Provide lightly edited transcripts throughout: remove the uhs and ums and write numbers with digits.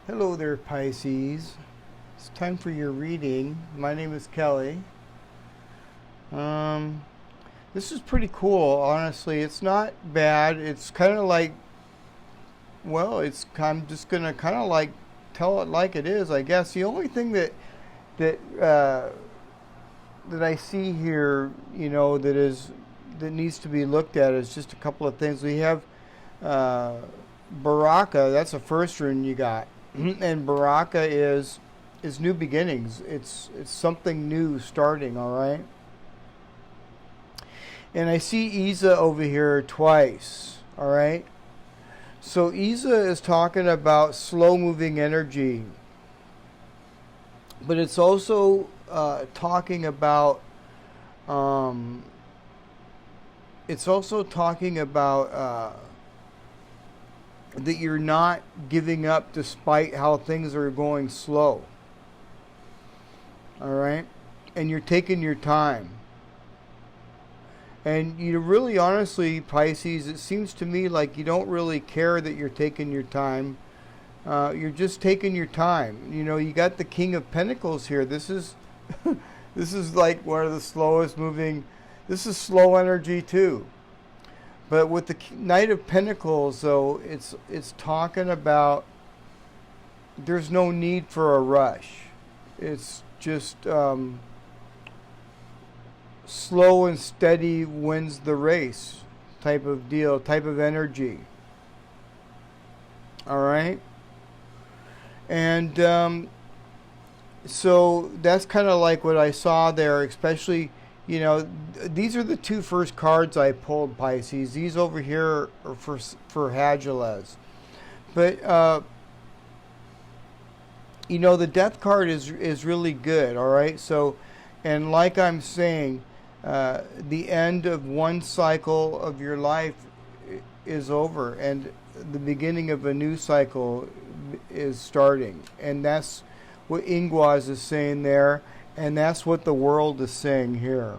Hello there, Pisces. It's time for your reading. My name is Kelly. Um, this is pretty cool, honestly. It's not bad. It's kind of like, I'm just gonna kind of like tell it like it is, I guess. The only thing that that I see here, that needs to be looked at is just a couple of things. We have uh, Baraka. That's the first rune you got. And Baraka is new beginnings. It's something new starting, all right? And I see Isa over here twice, all right? So Isa is talking about slow moving energy. But it's also talking about that you're not giving up despite how things are going slow. All right? And you're taking your time. And you really, honestly, Pisces, it seems to me like you don't really care that you're taking your time. You're just taking your time. You know, you got the King of Pentacles here. This is this is like one of the slowest moving. This is slow energy too. But with the Knight of Pentacles, though, it's talking about there's no need for a rush. It's just slow and steady wins the race type of deal, type of energy. All right? And so that's kind of like what I saw there, especially, these are the two first cards I pulled, Pisces. These over here are for Hagelez. But, the death card is really good, all right? So, and like I'm saying, the end of one cycle of your life is over, and the beginning of a new cycle is starting. And that's what Ingwaz is saying there, and that's what the world is saying here.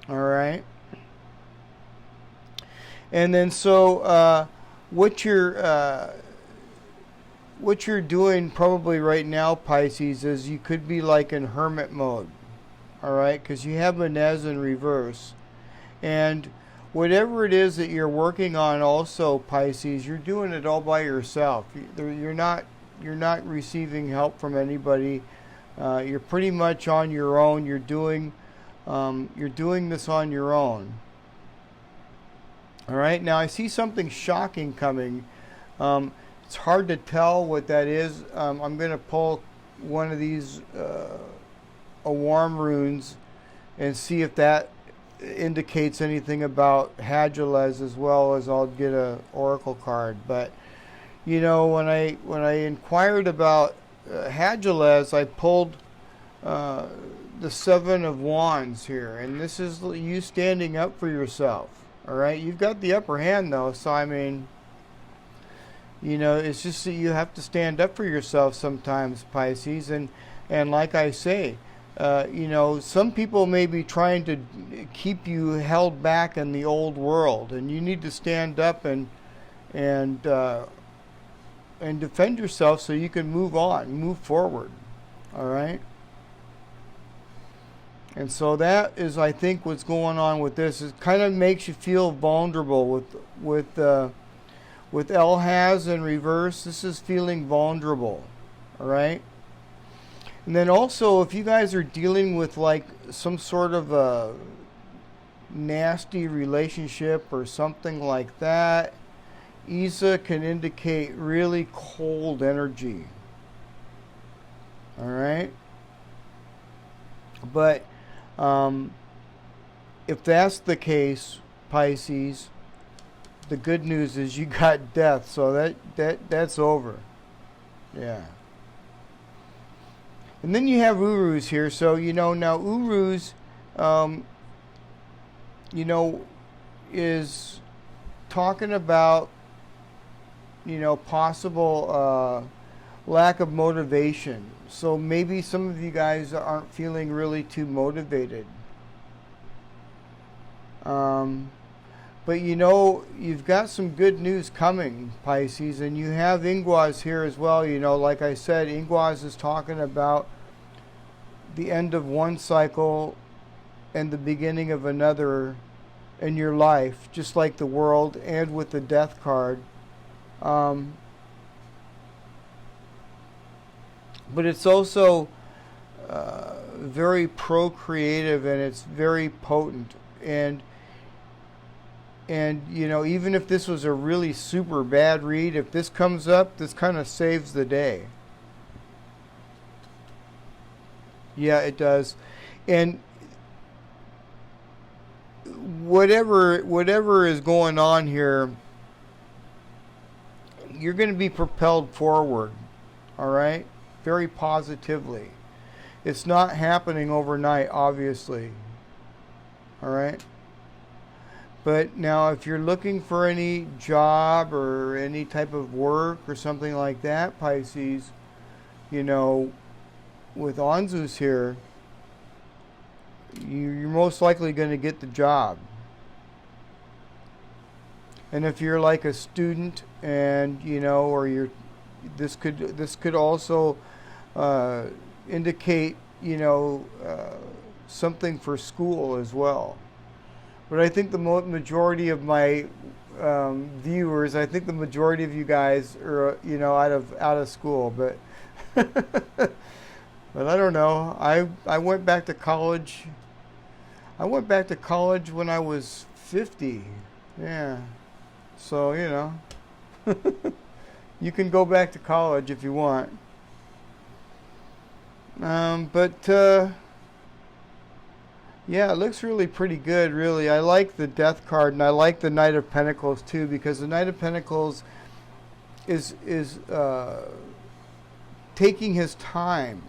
All right? And then so what you're doing probably right now, Pisces, is you could be like in hermit mode. All right? Because you have Inez in reverse. And whatever it is that you're working on also, Pisces, you're doing it all by yourself. You're not receiving help from anybody. You're pretty much on your own. You're doing this on your own. All right. Now I see something shocking coming. It's hard to tell what that is. I'm going to pull one of these alarm runes and see if that indicates anything about Hagelez, as well as I'll get a oracle card. But when I inquired about Hagelez, I pulled the Seven of Wands here, and this is you standing up for yourself. All right, you've got the upper hand though, so I mean, it's just that you have to stand up for yourself sometimes, Pisces, and like I say, some people may be trying to keep you held back in the old world, and you need to stand up and defend yourself so you can move on, move forward. All right? And so that is, I think, what's going on with this. It kind of makes you feel vulnerable with Elhaz in reverse. This is feeling vulnerable. All right? And then also, if you guys are dealing with like some sort of a nasty relationship or something like that, Isa can indicate really cold energy. All right? But if that's the case, Pisces, the good news is you got death, so that's over. Yeah. And then you have Uruz here. So, now Uruz, is talking about, possible lack of motivation. So maybe some of you guys aren't feeling really too motivated. But you know, you've got some good news coming, Pisces, and you have Ingwas here as well. You know, like I said, Ingwas is talking about the end of one cycle and the beginning of another in your life, just like the world, and with the death card. But it's also very procreative, and it's very potent. And you know, even if this was a really super bad read, if this comes up, this kind of saves the day. Yeah, it does. And whatever is going on here, you're going to be propelled forward, all right? Very positively. It's not happening overnight, obviously, all right? But now, if you're looking for any job or any type of work or something like that, Pisces, you know, with Anzus here, you're most likely going to get the job. And if you're like a student, and you know, or this could also indicate, you know, something for school as well. But I think the majority of my viewers, I think the majority of you guys are, you know, out of school. But but I don't know. I went back to college. I went back to college when I was 50. Yeah. So, you know, you can go back to college if you want. Yeah, it looks really pretty good, really. I like the Death card, and I like the Knight of Pentacles too, because the Knight of Pentacles is taking his time.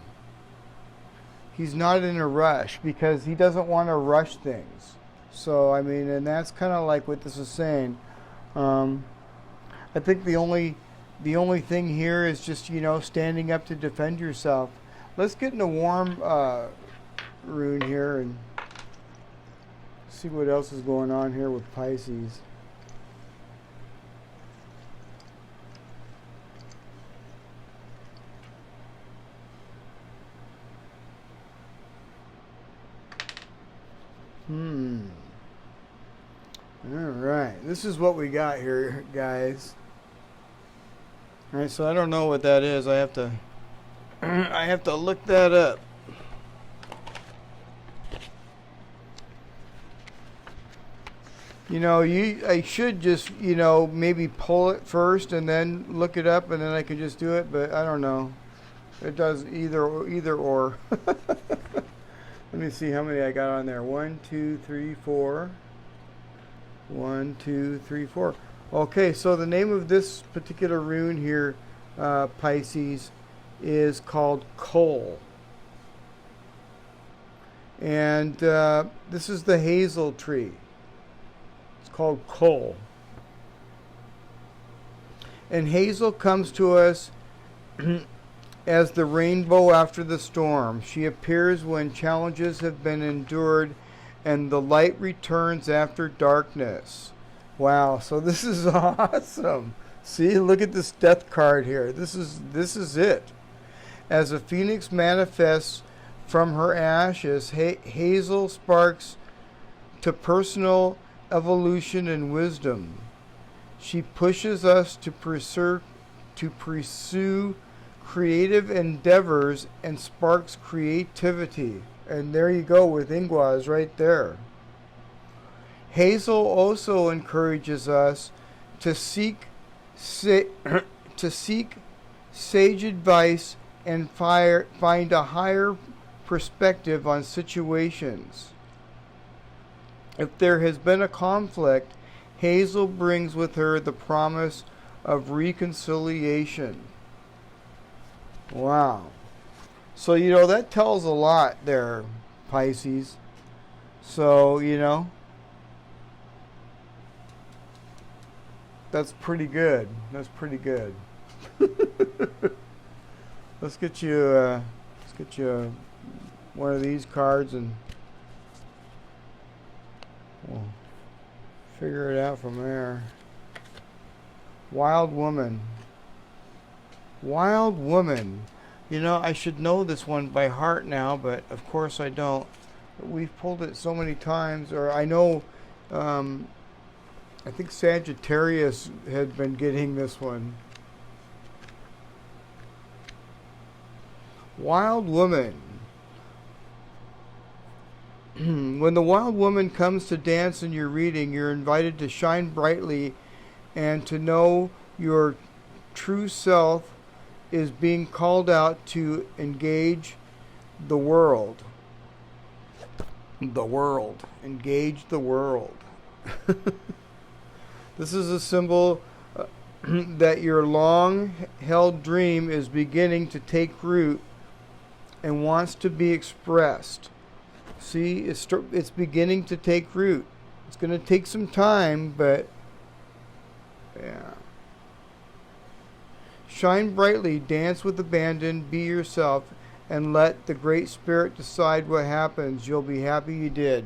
He's not in a rush because he doesn't want to rush things. So, I mean, and that's kind of like what this is saying. I think the only thing here is just, you know, standing up to defend yourself. Let's get in a warm rune here and see what else is going on here with Pisces. Alright, this is what we got here, guys. Alright, so I don't know what that is. I have to I have to look that up. You know, I should just, you know, maybe pull it first and then look it up, and then I can just do it, but I don't know. It does either or. Let me see how many I got on there. 1, 2, 3, 4. 1, 2, 3, 4. Okay, so the name of this particular rune here, Pisces, is called Coal. And this is the hazel tree. It's called Coal. And hazel comes to us as the rainbow after the storm. She appears when challenges have been endured and the light returns after darkness. Wow, so this is awesome. See, look at this death card here. This is it. As a phoenix manifests from her ashes, hazel sparks to personal evolution and wisdom. She pushes us to pursue creative endeavors and sparks creativity. And there you go with Ingwas right there. Hazel also encourages us to seek sage advice and find a higher perspective on situations. If there has been a conflict, Hazel brings with her the promise of reconciliation. Wow. So, you know, that tells a lot there, Pisces. So, you know, that's pretty good. That's pretty good. Let's get you one of these cards and we'll Figure it out from there. Wild woman. Wild woman. You know, I should know this one by heart now, but of course I don't. We've pulled it so many times, or I know, I think Sagittarius had been getting this one. Wild woman. When the wild woman comes to dance in your reading, you're invited to shine brightly and to know your true self is being called out to engage the world. The world. Engage the world. This is a symbol that your long-held dream is beginning to take root and wants to be expressed. See, it's beginning to take root. It's going to take some time, but yeah. Shine brightly, dance with abandon, be yourself, and let the Great Spirit decide what happens. You'll be happy you did.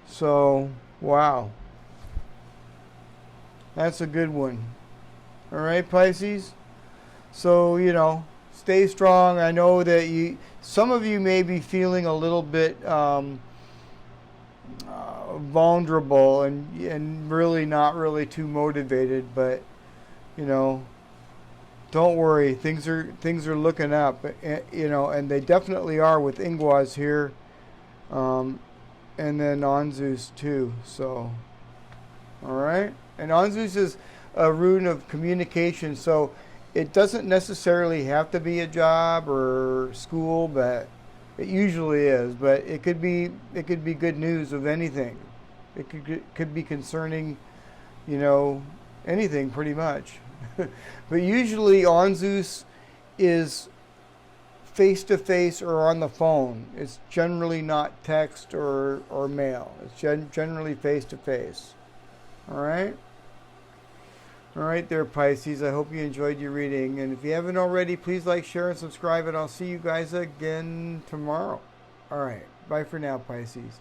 So, wow. That's a good one. All right, Pisces? So, you know, stay strong. I know that some of you may be feeling a little bit vulnerable and really not really too motivated, but, you know, don't worry. Things are looking up, you know, and they definitely are with Ingwaz here, and then Anzus too. So, all right. And Anzus is a rune of communication, so it doesn't necessarily have to be a job or school, but it usually is. But it could be good news of anything. It could be concerning, you know, anything pretty much. But usually Anzus is face to face or on the phone. It's generally not text or mail. It's generally face to face. All right. All right there, Pisces. I hope you enjoyed your reading. And if you haven't already, please like, share, and subscribe. And I'll see you guys again tomorrow. All right. Bye for now, Pisces.